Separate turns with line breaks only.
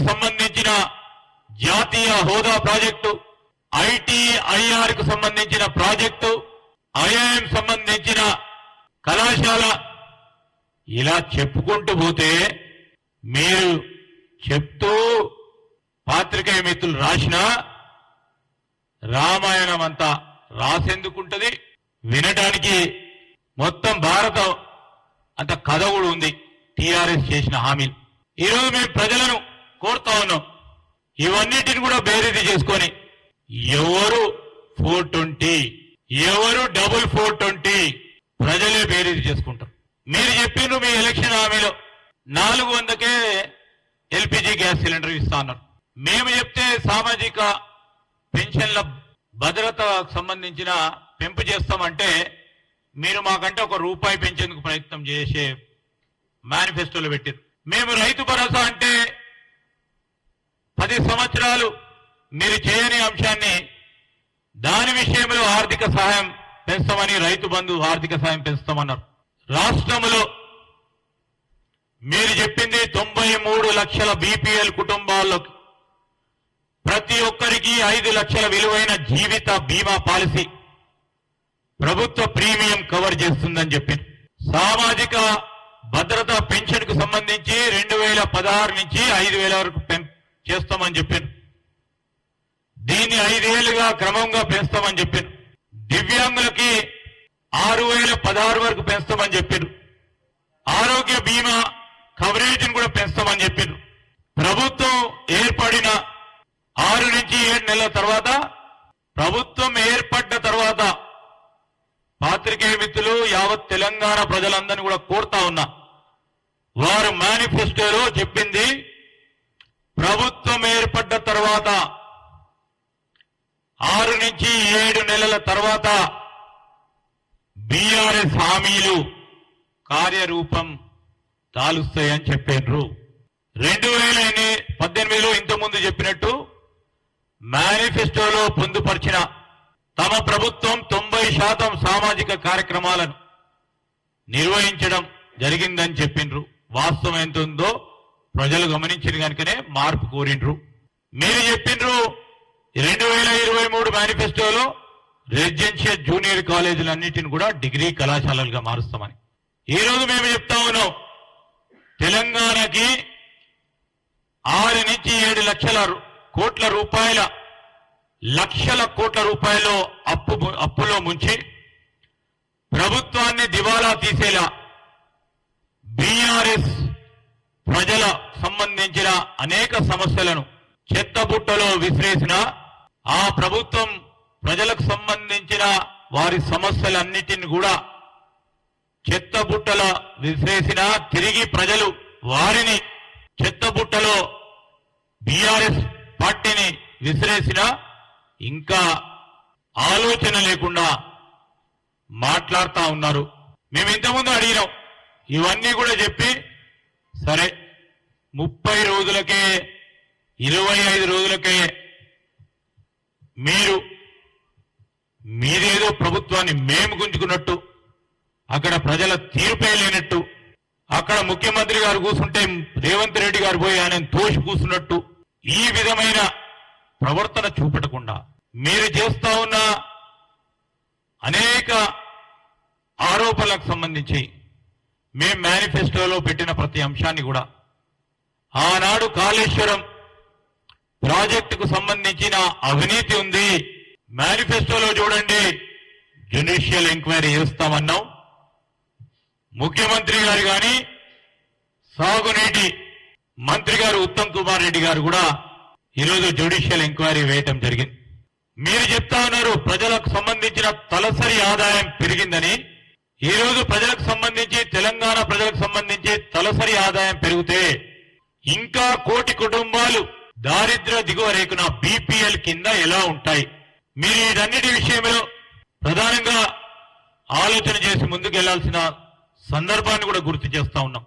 సంబంధించిన జాతీయ హోదా ప్రాజెక్టు, ITIR కు సంబంధించిన ప్రాజెక్టు, IIM సంబంధించిన కళాశాల, ఇలా చెప్పుకుంటూ పోతే మీరు చెప్తూ పాత్రికేయ మిత్రులు రాసిన రామాయణం అంతా రాసేందుకుంటది, వినడానికి మొత్తం భారతం అంత కథ కూడా ఉంది. టీఆర్ఎస్ చేసిన హామీలు ఈరోజు మేము ప్రజలను కోరుతా ఉన్నాం, ఇవన్నిటిని కూడా బేరీజు చేసుకొని ఎవరు 420 ఎవరు 420 ప్రజలే బేరీజు చేసుకుంటారు. మీరు చెప్పిండ్రు మీ ఎలక్షన్ హామీలో 400కే LPG గ్యాస్ సిలిండర్ ఇస్తా అన్నారు. మేము చెప్తే సామాజిక పెన్షన్ల భద్రతకు సంబంధించిన పెంపు చేస్తామంటే మీరు మాకంటే ₹1 పెంచేందుకు ప్రయత్నం చేసే మేనిఫెస్టోలో పెట్టారు. మేము రైతు భరోసా అంటే 10 సంవత్సరాలు మీరు చేయని అంశాన్ని దాని విషయంలో ఆర్థిక సహాయం పెంచుతామని, రైతు బంధు ఆర్థిక సహాయం పెంచుతామన్నారు. రాష్ట్రంలో మీరు చెప్పింది 93 లక్షల BPL కుటుంబాల్లోకి ప్రతి ఒక్కరికి 5 లక్షల విలువైన జీవిత బీమా పాలసీ ప్రభుత్వ ప్రీమియం కవర్ చేస్తుందని చెప్పింది. సామాజిక భద్రత పెన్షన్ కు సంబంధించి 2016 నుంచి 5,000 వరకు చేస్తామని చెప్పాను. దీన్ని 5 ఏళ్లుగా క్రమంగా పెంచుతామని చెప్పాను. దివ్యాంగులకి 6,016 వరకు పెంచుతామని చెప్పారు. ఆరోగ్య బీమా కవరేజ్ కూడా పెంచుతామని చెప్పారు. ప్రభుత్వం ఏర్పడిన 6 నుంచి 7 నెలల తర్వాత, ప్రభుత్వం ఏర్పడ్డ తర్వాత పాత్రికేయ మిత్రులు యావత్ తెలంగాణ ప్రజలందరినీ కూడా కోరుతా ఉన్నా, వారు మేనిఫెస్టోలో చెప్పింది ప్రభుత్వం ఏర్పడ్డ తర్వాత 6 నుంచి 7 నెలల తర్వాత బీఆర్ఎస్ హామీలు కార్యరూపం దాలుస్తాయని చెప్పారు. 2018లో ఇంతకుముందు చెప్పినట్టు మేనిఫెస్టోలో పొందుపరిచిన తమ ప్రభుత్వం 90% సామాజిక కార్యక్రమాలను నిర్వహించడం జరిగిందని చెప్పిండ్రు. వాస్తవం ఎంత ఉందో ప్రజలు గమనించిన కనుకనే మార్పు కోరిండ్రు. మీరు చెప్పిండ్రు 2023 మేనిఫెస్టోలో రెసిడెన్షియల్ జూనియర్ కాలేజీలన్నింటిని కూడా డిగ్రీ కళాశాలలుగా మారుస్తామని. ఈ రోజు మేము చెప్తా ఉన్నాం, తెలంగాణకి 6 నుంచి 7 లక్షల కోట్ల రూపాయలు అప్పులో ముంచి ప్రభుత్వాన్ని దివాలా తీసేలా బీఆర్ఎస్ ప్రజల సంబంధించిన అనేక సమస్యలను చెత్తబుట్టలో విసిరేసిన ఆ ప్రభుత్వం ప్రజలకు సంబంధించిన వారి సమస్యలన్నిటిని కూడా చెత్తబుట్టలో విసిరేసిన, తిరిగి ప్రజలు వారిని చెత్తబుట్టలో బీఆర్ఎస్ పార్టీని విసిరేసిన, ఇంకా ఆలోచన లేకుండా మాట్లాడుతూ ఉన్నారు. మేము ఇంతకుముందు అడిగినాం, ఇవన్నీ కూడా చెప్పి సరే 30 రోజులకే 25 రోజులకే మీరేదో ప్రభుత్వాన్ని మేము గుంజుకున్నట్టు, అక్కడ ప్రజల తీర్పే లేనట్టు, అక్కడ ముఖ్యమంత్రి గారు కూర్చుంటే రేవంత్ రెడ్డి గారు పోయి ఆయన తోసి కూర్చున్నట్టు, ఈ విధమైన ప్రవర్తన చూపెట్టకుండా మీరు చేస్తా ఉన్న అనేక ఆరోపణలకు సంబంధించి మేము మేనిఫెస్టోలో పెట్టిన ప్రతి అంశాన్ని కూడా, ఆనాడు కాళేశ్వరం ప్రాజెక్టుకు సంబంధించిన అవినీతి ఉంది, మేనిఫెస్టోలో చూడండి జ్యుడిషియల్ ఎంక్వైరీ చేస్తామన్నాం. ముఖ్యమంత్రి గారు కానీ సాగునీటి మంత్రి గారు ఉత్తమ్ కుమార్ రెడ్డి గారు కూడా ఈరోజు జ్యుడిషియల్ ఎంక్వైరీ వేయటం జరిగింది. మీరు చెప్తా ఉన్నారు ప్రజలకు సంబంధించిన తలసరి ఆదాయం పెరిగిందని. ఈరోజు ప్రజలకు సంబంధించి, తెలంగాణ ప్రజలకు సంబంధించి తలసరి ఆదాయం పెరిగితే ఇంకా 1 కోటి కుటుంబాలు దారిద్ర్య దిగువ రేఖన BPL కింద ఎలా ఉంటాయి? మీరు వీటన్నిటి విషయంలో ప్రధానంగా ఆలోచన చేసి ముందుకు వెళ్లాల్సిన సందర్భాన్ని కూడా గుర్తు చేస్తా ఉన్నాం.